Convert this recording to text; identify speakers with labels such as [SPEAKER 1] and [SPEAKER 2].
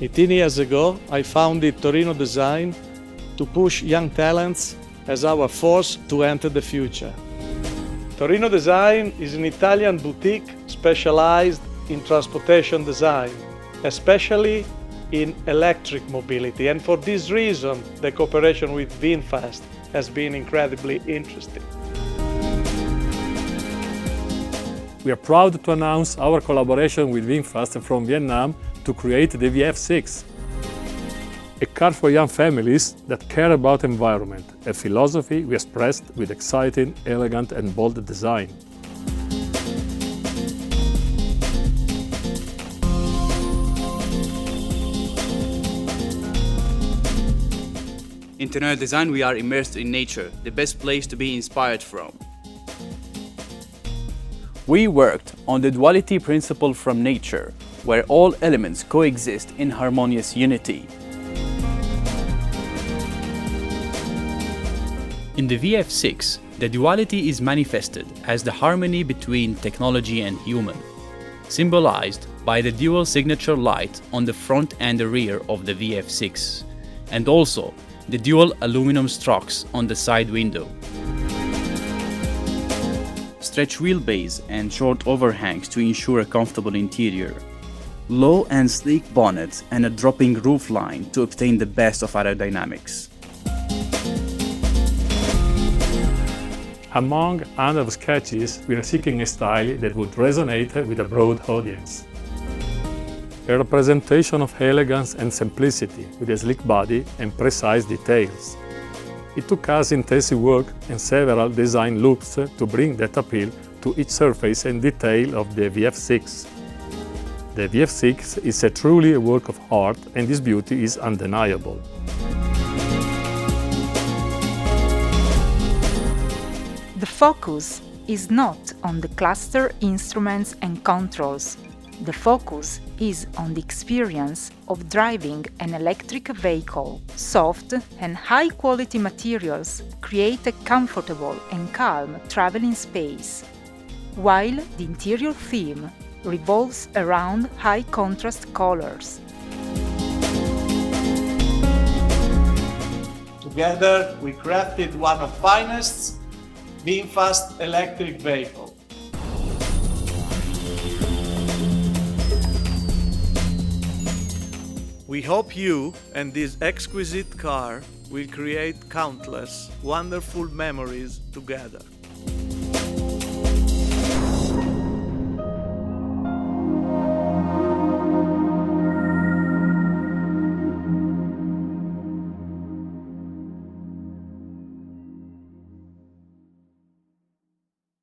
[SPEAKER 1] 18 years ago, I founded Torino Design to push young talents as our force to enter the future. Torino Design is an Italian boutique specialized in transportation design, especially in electric mobility. And for this reason, the cooperation with VinFast has been incredibly interesting.
[SPEAKER 2] We are proud to announce our collaboration with VinFast from Vietnam to create the VF6, a car for young families that care about environment, a philosophy we expressed with exciting, elegant and bold design.
[SPEAKER 3] In Torino Design, we are immersed in nature, the best place to be inspired from. We worked on the duality principle from nature, where all elements coexist in harmonious unity. In the VF6, the duality is manifested as the harmony between technology and human, symbolized by the dual signature light on the front and the rear of the VF6, and also the dual aluminum strokes on the side window. Stretch wheelbase and short overhangs to ensure a comfortable interior. Low and sleek bonnets and a dropping roofline to obtain the best of aerodynamics.
[SPEAKER 2] Among other sketches, we are seeking a style that would resonate with a broad audience. A representation of elegance and simplicity with a sleek body and precise details. It took us intensive work and several design loops to bring that appeal to each surface and detail of the VF6. The VF6 is truly a work of art, and this beauty is undeniable.
[SPEAKER 4] The focus is not on the cluster instruments and controls. The focus is on the experience of driving an electric vehicle. Soft and high-quality materials create a comfortable and calm traveling space, while the interior theme revolves around high-contrast colors.
[SPEAKER 1] Together, we crafted one of the finest VinFast electric vehicle. We hope you and this exquisite car will create countless wonderful memories together.